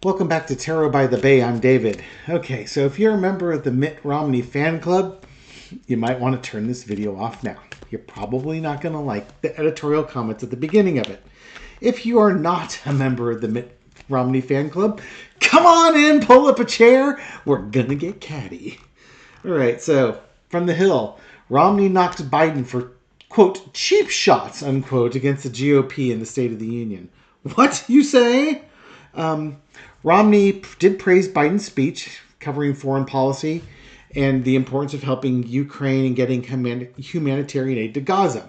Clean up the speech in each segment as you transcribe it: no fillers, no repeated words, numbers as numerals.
Welcome back to Tarot by the Bay. I'm David. Okay, so if you're a member of the Mitt Romney fan club, you might want to turn this video off now. You're probably not going to like the editorial comments at the beginning of it. If you are not a member of the Mitt Romney fan club, come on in, pull up a chair. We're going to get catty. All right, so from the Hill, Romney knocks Biden for, quote, cheap shots, unquote, against the GOP in the State of the Union. What, you say? Romney did praise Biden's speech covering foreign policy and the importance of helping Ukraine and getting humanitarian aid to Gaza.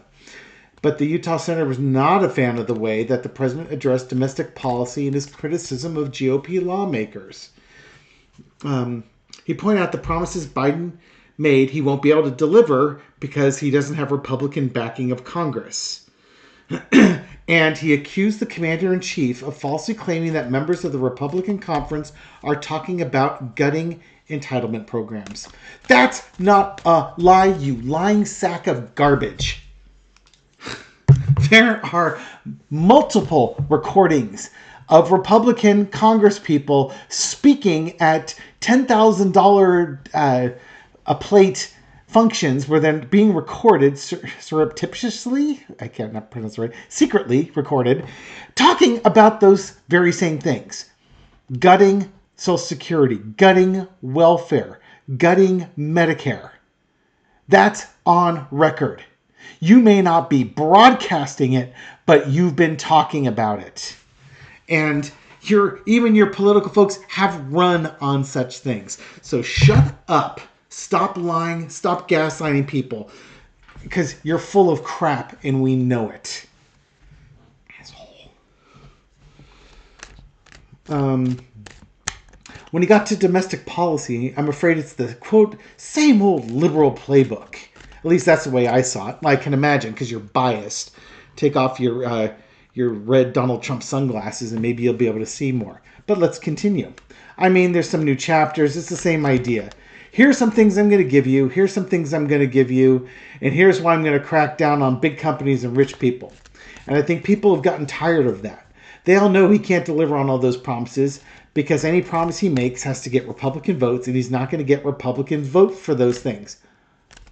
But the Utah senator was not a fan of the way that the president addressed domestic policy and his criticism of GOP lawmakers. He pointed out the promises Biden made he won't be able to deliver because he doesn't have Republican backing of Congress. And he accused the commander-in-chief of falsely claiming that members of the Republican conference are talking about gutting entitlement programs. That's not a lie, you lying sack of garbage. There are multiple recordings of Republican congresspeople speaking at $10,000 a plate functions were then being recorded surreptitiously, I can't pronounce it right, secretly recorded, talking about those very same things. Gutting Social Security, gutting welfare, gutting Medicare. That's on record. You may not be broadcasting it, but you've been talking about it. And even your political folks have run on such things. So shut up. Stop lying. Stop gaslighting people. Because you're full of crap and we know it. Asshole. When he got to domestic policy, I'm afraid it's the, quote, same old liberal playbook. At least that's the way I saw it. I can imagine, because you're biased. Take off your red Donald Trump sunglasses and maybe you'll be able to see more. But let's continue. I mean, there's some new chapters. It's the same idea. Here's some things I'm going to give you. Here's some things I'm going to give you. And here's why I'm going to crack down on big companies and rich people. And I think people have gotten tired of that. They all know he can't deliver on all those promises because any promise he makes has to get Republican votes, and he's not going to get Republican vote for those things.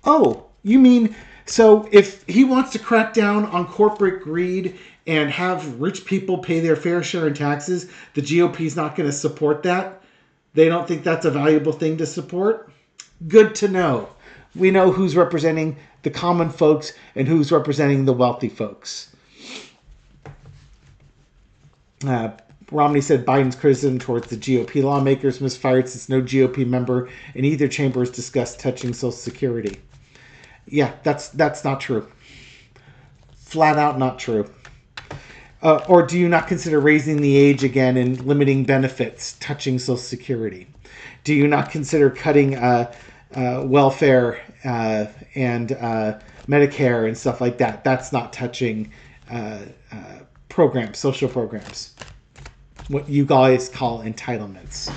Oh, you mean, so if he wants to crack down on corporate greed and have rich people pay their fair share in taxes, the GOP is not going to support that? They don't think that's a valuable thing to support? Good to know. We know who's representing the common folks and who's representing the wealthy folks. Romney said Biden's criticism towards the GOP lawmakers misfired since no GOP member in either chamber has discussed touching Social Security. Yeah, that's not true. Flat out not true. Or do you not consider raising the age again and limiting benefits touching Social Security? Do you not consider cutting welfare and Medicare and stuff like that? That's not touching programs, social programs. What you guys call entitlements.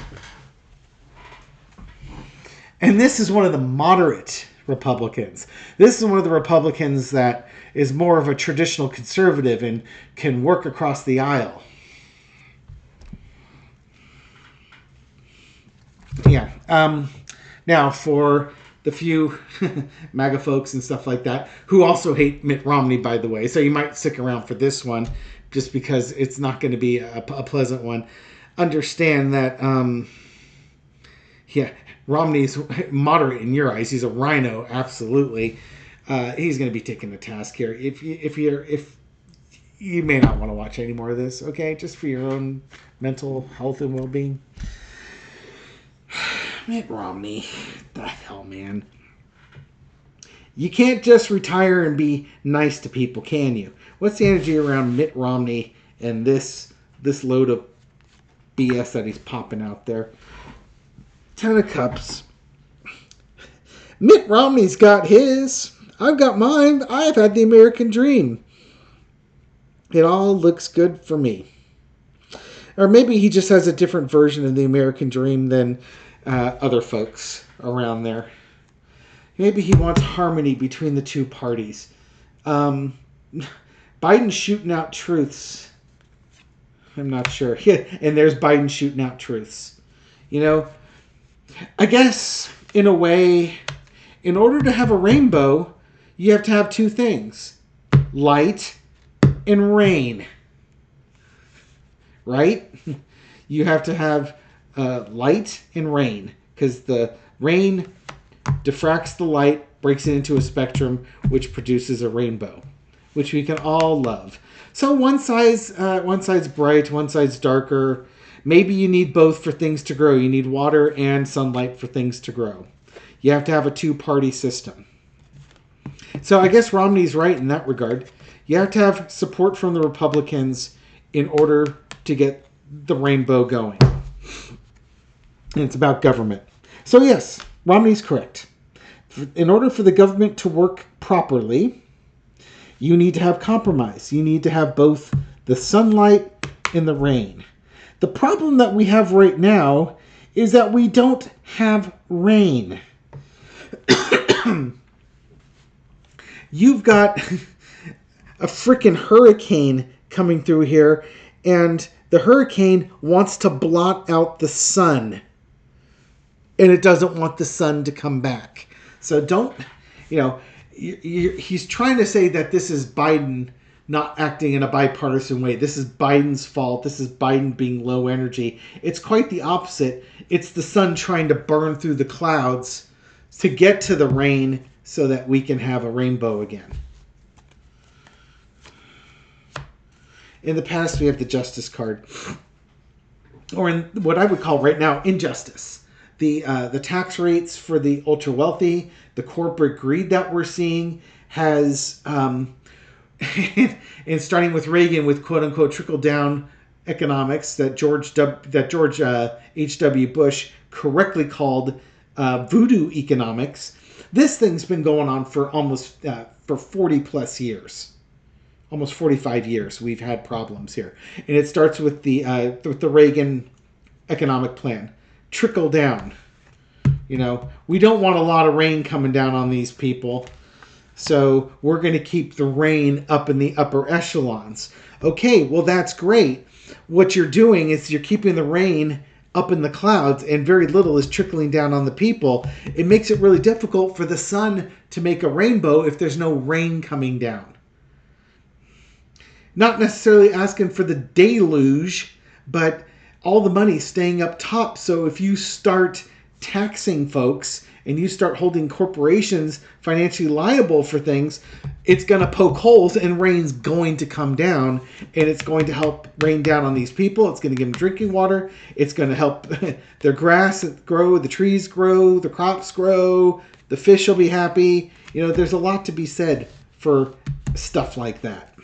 And this is one of the moderate Republicans. This is one of the Republicans that is more of a traditional conservative and can work across the aisle. Yeah. Now, for the few MAGA folks and stuff like that, who also hate Mitt Romney, by the way, so you might stick around for this one, just because it's not going to be a pleasant one. Understand that, Romney's moderate in your eyes. He's a rhino, absolutely. He's going to be taking the task here. If you may not want to watch any more of this, okay, just for your own mental health and well-being. Mitt Romney, the hell, man. You can't just retire and be nice to people, can you? What's the energy around Mitt Romney and this load of BS that he's popping out there? 10 of Cups. Mitt Romney's got his. I've got mine. I've had the American dream. It all looks good for me. Or maybe he just has a different version of the American dream than other folks around there. Maybe he wants harmony between the two parties. Biden's shooting out truths. I'm not sure. And there's Biden shooting out truths. You know, I guess in a way, in order to have a rainbow, you have to have two things: light and rain. Right? You have to have light and rain, because the rain diffracts the light, breaks it into a spectrum, which produces a rainbow, which we can all love. So one side's bright, one side's darker. Maybe you need both for things to grow. You need water and sunlight for things to grow. You have to have a two-party system. So I guess Romney's right in that regard. You have to have support from the Republicans in order to get the rainbow going. And it's about government. So yes, Romney's correct. In order for the government to work properly, you need to have compromise. You need to have both the sunlight and the rain. The problem that we have right now is that we don't have rain. You've got a freaking hurricane coming through here, and the hurricane wants to blot out the sun, and it doesn't want the sun to come back. So don't, he's trying to say that this is Biden not acting in a bipartisan way. This is Biden's fault. This is Biden being low energy. It's quite the opposite. It's the sun trying to burn through the clouds to get to the rain so that we can have a rainbow again. In the past, we have the justice card, or in what I would call right now injustice. The tax rates for the ultra wealthy, the corporate greed that we're seeing has, and starting with Reagan with quote unquote trickle down economics that George H.W. Bush correctly called voodoo economics. This thing's been going on for almost for 40 plus years. Almost 45 years we've had problems here. And it starts with the Reagan economic plan. Trickle down. We don't want a lot of rain coming down on these people. So we're going to keep the rain up in the upper echelons. Okay, well that's great. What you're doing is you're keeping the rain up in the clouds and very little is trickling down on the people. It makes it really difficult for the sun to make a rainbow if there's no rain coming down. Not necessarily asking for the deluge, but all the money staying up top. So if you start taxing folks and you start holding corporations financially liable for things, it's going to poke holes and rain's going to come down, and it's going to help rain down on these people. It's going to give them drinking water. It's going to help their grass grow, the trees grow, the crops grow, the fish will be happy. There's a lot to be said for stuff like that.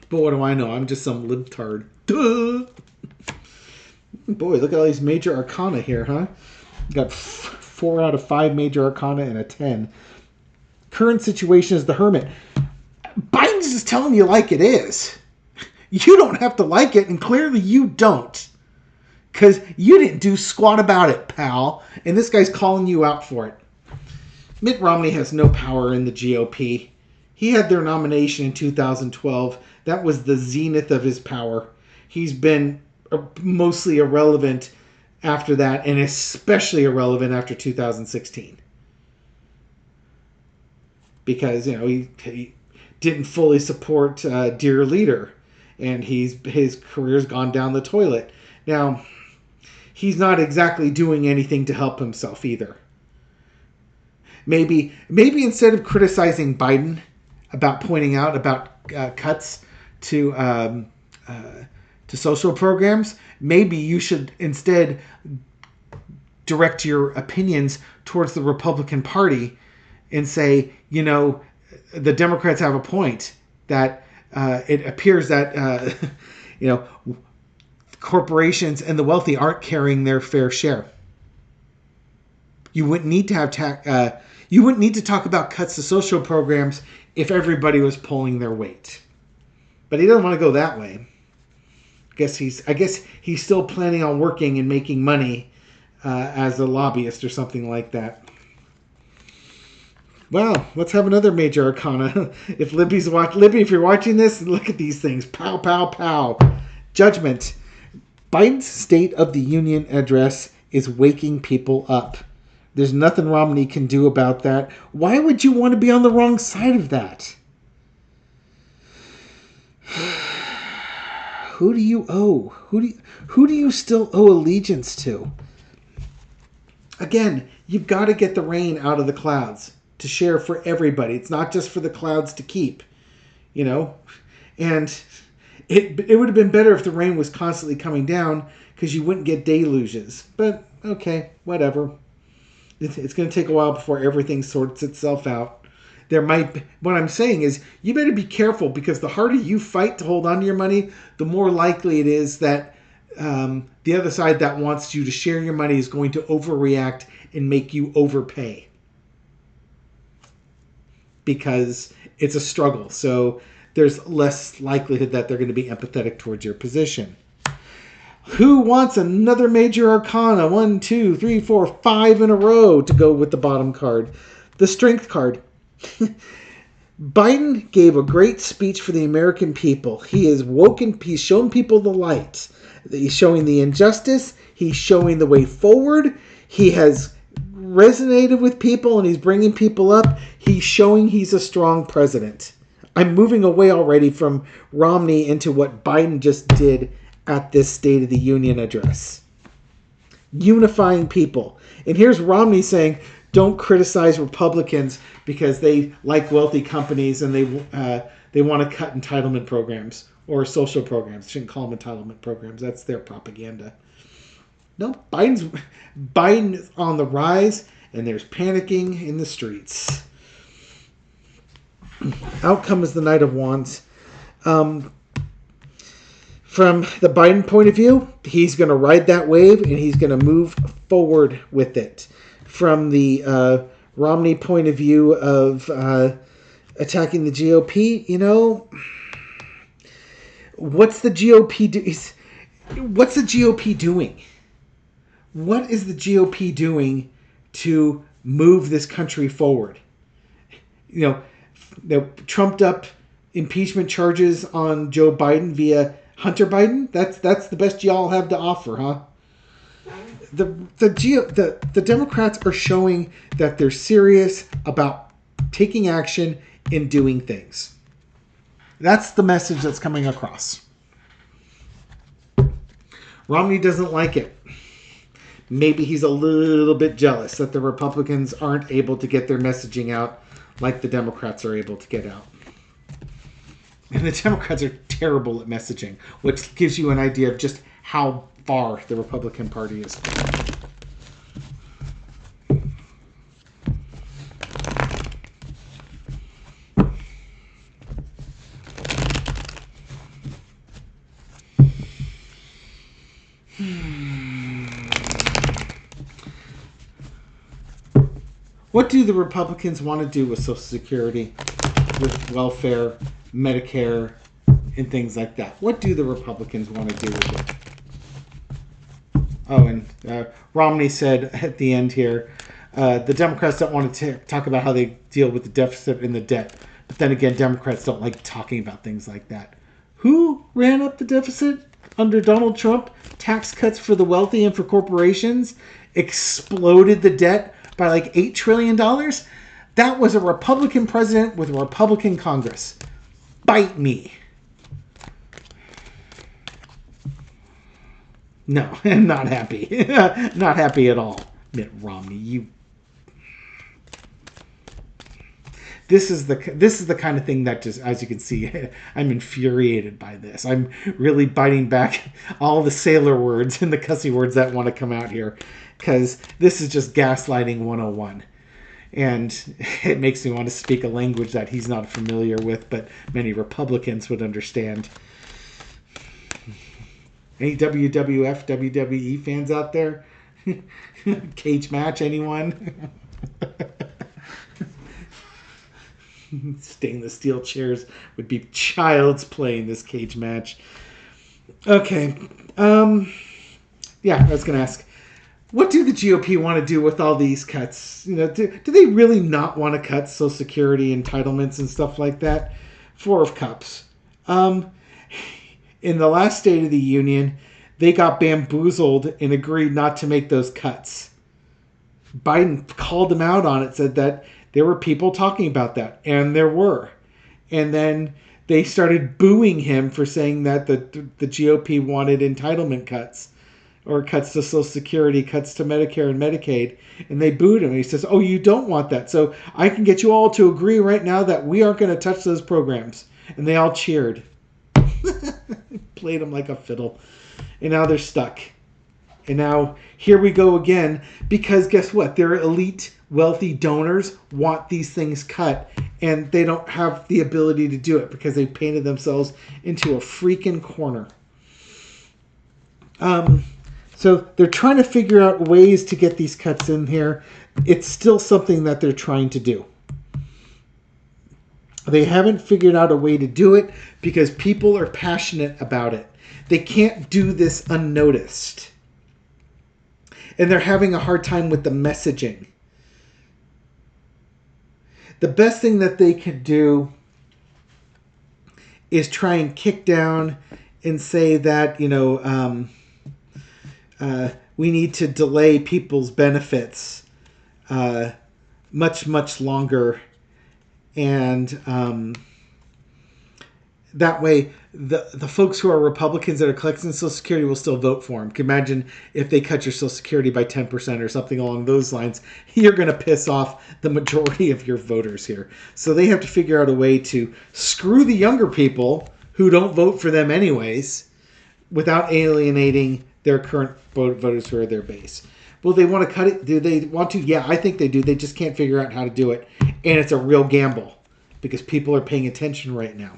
But what do I know? I'm just some libtard. Duh! Boy, look at all these major arcana here, huh? Got 4 out of 5 major arcana and a 10. Current situation is the Hermit. Biden's just telling you like it is. You don't have to like it, and clearly you don't. Because you didn't do squat about it, pal. And this guy's calling you out for it. Mitt Romney has no power in the GOP. He had their nomination in 2012. That was the zenith of his power. He's been mostly irrelevant after that, and especially irrelevant after 2016. Because, he didn't fully support Dear Leader, and his career's gone down the toilet. Now, he's not exactly doing anything to help himself either. Maybe instead of criticizing Biden about pointing out about cuts to social programs, maybe you should instead direct your opinions towards the Republican Party and say, the Democrats have a point that it appears that corporations and the wealthy aren't carrying their fair share. You wouldn't need to have you wouldn't need to talk about cuts to social programs if everybody was pulling their weight. But he doesn't want to go that way. I guess he's still planning on working and making money as a lobbyist or something like that. Well, let's have another major arcana. Libby, if you're watching this, look at these things. Pow, pow, pow. Judgment. Biden's State of the Union address is waking people up. There's nothing Romney can do about that. Why would you want to be on the wrong side of that? Who do you owe? Who do you still owe allegiance to? Again, you've got to get the rain out of the clouds to share for everybody. It's not just for the clouds to keep, you know? And it would have been better if the rain was constantly coming down because you wouldn't get deluges. But, okay, whatever. It's going to take a while before everything sorts itself out. What I'm saying is, you better be careful, because the harder you fight to hold on to your money, the more likely it is that the other side that wants you to share your money is going to overreact and make you overpay. Because it's a struggle. So there's less likelihood that they're going to be empathetic towards your position. Who wants another major arcana? 1, 2, 3, 4, 5 in a row to go with the bottom card. The strength card. Biden gave a great speech for the American people. He's shown people the light. He's showing the injustice. He's showing the way forward. He has resonated with people and he's bringing people up. He's showing he's a strong president. I'm moving away already from Romney into what Biden just did at this State of the Union address. Unifying people. And here's Romney saying, don't criticize Republicans because they like wealthy companies and they want to cut entitlement programs or social programs. Shouldn't call them entitlement programs. That's their propaganda. No, Biden's on the rise, and there's panicking in the streets. Outcome is the Knight of Wands. From the Biden point of view, he's going to ride that wave and he's going to move forward with it. From the Romney point of view of attacking the GOP, you know, what's the GOP what's the GOP doing? What is the GOP doing to move this country forward? You know, the trumped up impeachment charges on Joe Biden via Hunter Biden. That's the best y'all have to offer, huh? The Democrats are showing that they're serious about taking action and doing things. That's the message that's coming across. Romney doesn't like it. Maybe he's a little bit jealous that the Republicans aren't able to get their messaging out like the Democrats are able to get out. And the Democrats are terrible at messaging, which gives you an idea of just how far the Republican Party is. What do the Republicans want to do with Social Security, with welfare, Medicare, and things like that? What do the Republicans want to do with it? Oh, and Romney said at the end here, the Democrats don't want to talk about how they deal with the deficit and the debt. But then again, Democrats don't like talking about things like that. Who ran up the deficit under Donald Trump? Tax cuts for the wealthy and for corporations exploded the debt by like $8 trillion. That was a Republican president with a Republican Congress. Bite me. No, I'm not happy. Not happy at all. Mitt Romney, This is the kind of thing that just, as you can see, I'm infuriated by this. I'm really biting back all the sailor words and the cussy words that want to come out here, because this is just gaslighting 101. And it makes me want to speak a language that he's not familiar with, but many Republicans would understand. Any WWF, WWE fans out there? Cage match, anyone? Stainless steel chairs would be child's play in this cage match. Okay. Yeah, I was going to ask, what do the GOP want to do with all these cuts? You know, do they really not want to cut Social Security entitlements and stuff like that? Four of Cups. in the last State of the Union, they got bamboozled and agreed not to make those cuts. Biden called them out on it, said that there were people talking about that, and there were. And then they started booing him for saying that the GOP wanted entitlement cuts, or cuts to Social Security, cuts to Medicare and Medicaid, and they booed him. He says, oh, you don't want that, so I can get you all to agree right now that we aren't going to touch those programs. And they all cheered. Played him like a fiddle. And now they're stuck. And now here we go again, because guess what? Their elite, wealthy donors want these things cut, and they don't have the ability to do it because they've painted themselves into a freaking corner. So they're trying to figure out ways to get these cuts in here. It's still something that they're trying to do. They haven't figured out a way to do it because people are passionate about it. They can't do this unnoticed. And they're having a hard time with the messaging. The best thing that they could do is try and kick down and say that, we need to delay people's benefits much, much longer. And that way, the folks who are Republicans that are collecting Social Security will still vote for them. Can you imagine if they cut your Social Security by 10% or something along those lines? You're going to piss off the majority of your voters here. So they have to figure out a way to screw the younger people who don't vote for them anyways without alienating their current voters who are their base. Will they want to cut it? Do they want to? Yeah, I think they do. They just can't figure out how to do it. And it's a real gamble because people are paying attention right now.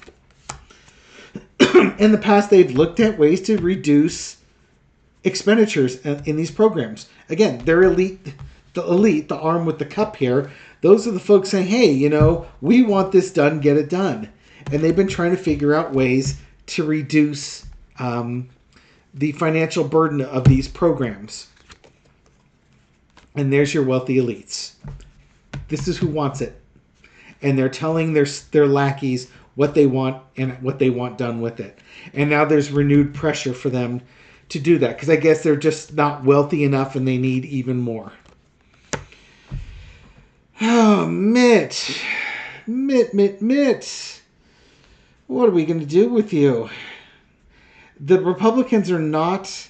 In the past, they've looked at ways to reduce expenditures in these programs. Again, they're elite, the arm with the cup here. Those are the folks saying, hey, we want this done, get it done. And they've been trying to figure out ways to reduce the financial burden of these programs. And there's your wealthy elites. This is who wants it. And they're telling their lackeys what they want and what they want done with it. And now there's renewed pressure for them to do that because I guess they're just not wealthy enough and they need even more. Oh, Mitt. What are we going to do with you? The Republicans are not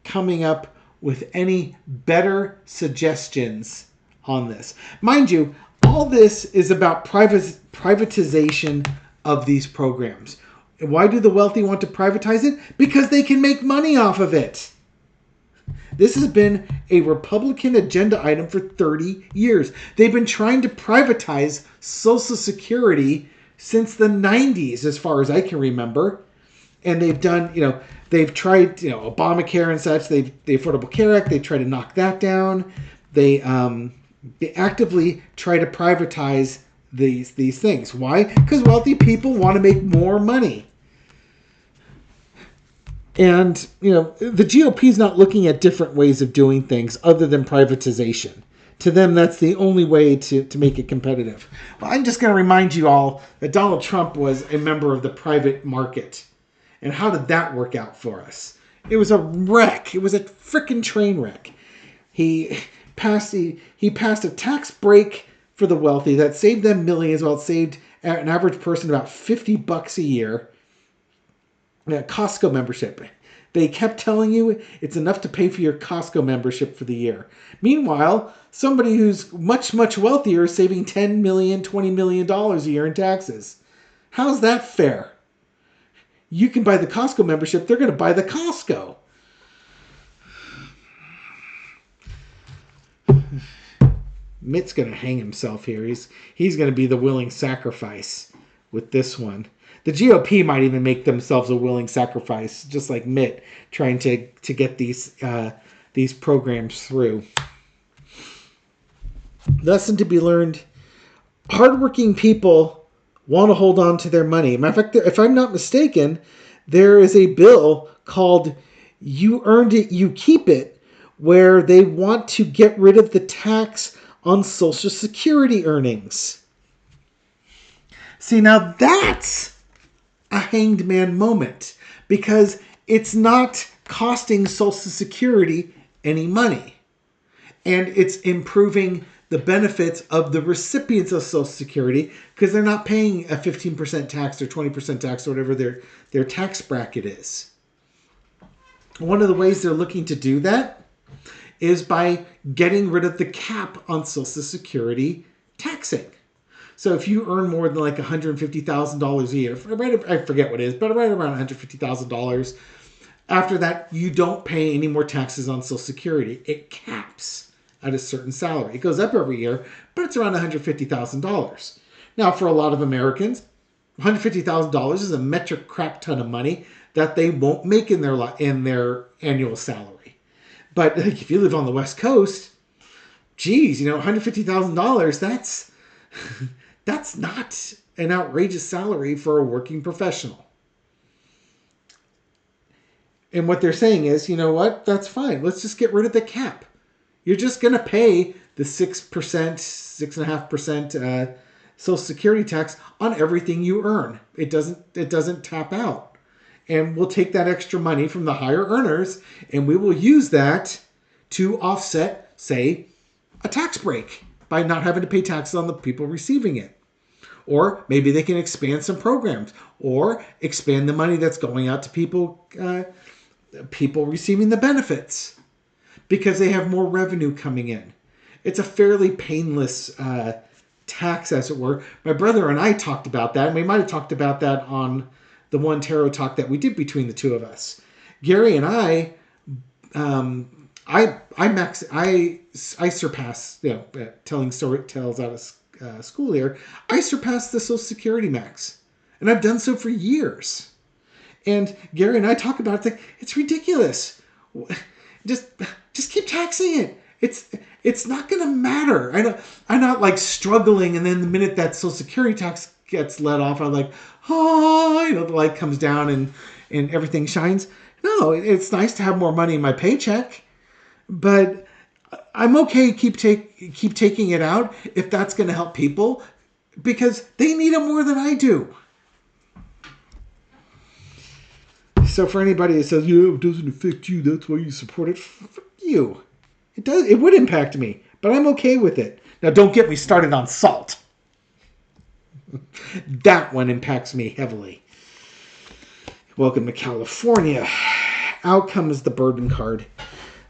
coming up with any better suggestions on this. Mind you, all this is about privatization of these programs. And why do the wealthy want to privatize it? Because they can make money off of it. This has been a Republican agenda item for 30 years. They've been trying to privatize Social Security since the 90s, as far as I can remember. And they've done, they've tried, Obamacare and such. The Affordable Care Act, they try to knock that down. They actively try to privatize these things. Why? Because wealthy people want to make more money. And, the GOP is not looking at different ways of doing things other than privatization. To them, that's the only way to make it competitive. Well, I'm just going to remind you all that Donald Trump was a member of the private market. And how did that work out for us? It was a wreck. It was a frickin' train wreck. He passed a tax break for the wealthy that saved them millions. Well, it saved an average person about $50 a year. A Costco membership. They kept telling you it's enough to pay for your Costco membership for the year. Meanwhile, somebody who's much, much wealthier is saving $10 million, $20 million a year in taxes. How's that fair? You can buy the Costco membership. They're going to buy the Costco. Mitt's going to hang himself here. He's going to be the willing sacrifice with this one. The GOP might even make themselves a willing sacrifice, just like Mitt, trying to get these programs through. Lesson to be learned: hardworking people want to hold on to their money. Matter of fact, if I'm not mistaken, there is a bill called "You Earned It, You Keep It," where they want to get rid of the tax on Social Security earnings. See, now that's a hanged man moment. because it's not costing Social Security any money. And it's improving the benefits of the recipients of Social Security because they're not paying a 15% tax or 20% tax or whatever their tax bracket is. One of the ways they're looking to do that is by getting rid of the cap on Social Security taxing. So if you earn more than like $150,000 a year, I forget what it is, but right around $150,000, after that, you don't pay any more taxes on Social Security. It caps at a certain salary. It goes up every year, but it's around $150,000. Now, for a lot of Americans, $150,000 is a metric crap ton of money that they won't make in their annual salary. But if you live on the West Coast, geez, $150,000, that's not an outrageous salary for a working professional. And what they're saying is, you know what? That's fine. Let's just get rid of the cap. You're just going to pay the 6%, 6.5% Social Security tax on everything you earn. It doesn't tap out. And we'll take that extra money from the higher earners and we will use that to offset, say, a tax break by not having to pay taxes on the people receiving it. Or maybe they can expand some programs or expand the money that's going out to people receiving the benefits because they have more revenue coming in. It's a fairly painless tax, as it were. My brother and I talked about that, and we might have talked about that on the one tarot talk that we did between the two of us. Gary and I surpassed, telling storytells out of school here, I surpassed the Social Security max. And I've done so for years. And Gary and I talk about it, it's ridiculous. Just keep taxing it. It's not going to matter. I'm not like struggling, and then the minute that Social Security tax gets let off, I'm like, the light comes down and everything shines. No, it's nice to have more money in my paycheck, but I'm okay keep taking it out if that's going to help people because they need it more than I do. So for anybody that says, it doesn't affect you, that's why you support it, fuck you. It does. It would impact me, but I'm okay with it. Now, don't get me started on salt. That one impacts me heavily. Welcome to California. Out comes the burden card.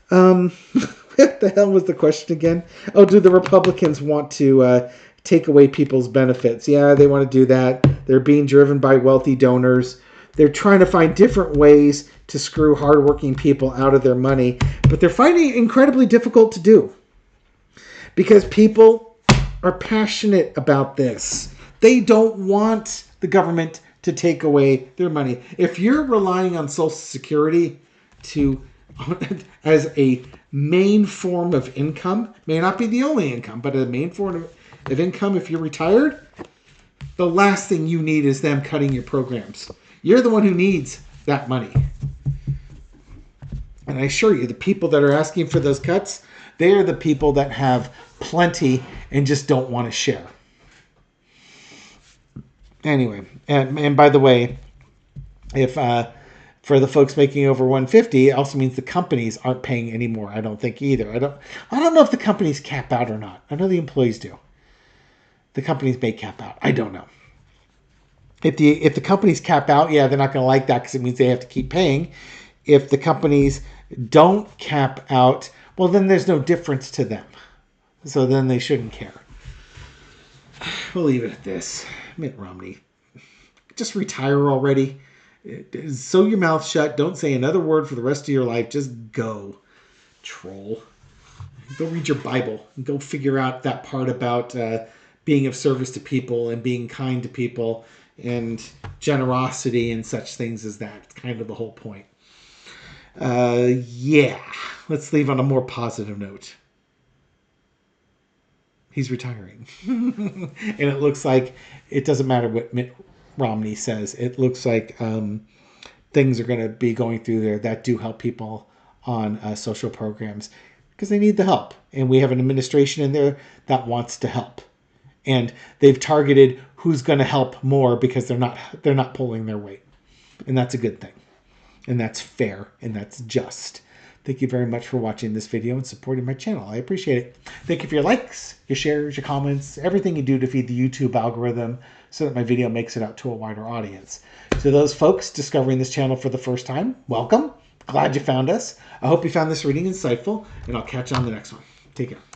What the hell was the question again? Oh, do the Republicans want to take away people's benefits? Yeah, they want to do that. They're being driven by wealthy donors. They're trying to find different ways to screw hardworking people out of their money, but they're finding it incredibly difficult to do because people are passionate about this. They don't want the government to take away their money. If you're relying on Social Security as a main form of income, may not be the only income, but a main form of income if you're retired, the last thing you need is them cutting your programs. You're the one who needs that money. And I assure you, the people that are asking for those cuts, they are the people that have plenty and just don't want to share. Anyway, and by the way, if for the folks making over 150, it also means the companies aren't paying anymore. I don't think either. I don't know if the companies cap out or not. I know the employees do. The companies may cap out. I don't know. If the companies cap out, yeah, they're not going to like that because it means they have to keep paying. If the companies don't cap out, well, then there's no difference to them. So then they shouldn't care. We'll leave it at this. Mitt Romney, just retire already. Sew your mouth shut. Don't say another word for the rest of your life. Just go, troll. Go read your Bible and go figure out that part about being of service to people and being kind to people and generosity and such things as that. It's kind of the whole point. Yeah. Let's leave on a more positive note. He's retiring. And it looks like it doesn't matter what Mitt Romney says. It looks like things are going to be going through there that do help people on social programs because they need the help. And we have an administration in there that wants to help. And they've targeted who's going to help more because they're not pulling their weight. And that's a good thing. And that's fair, and that's just. Thank you very much for watching this video and supporting my channel. I appreciate it. Thank you for your likes, your shares, your comments, everything you do to feed the YouTube algorithm so that my video makes it out to a wider audience. To those folks discovering this channel for the first time, welcome. Glad you found us. I hope you found this reading insightful, and I'll catch you on the next one. Take care.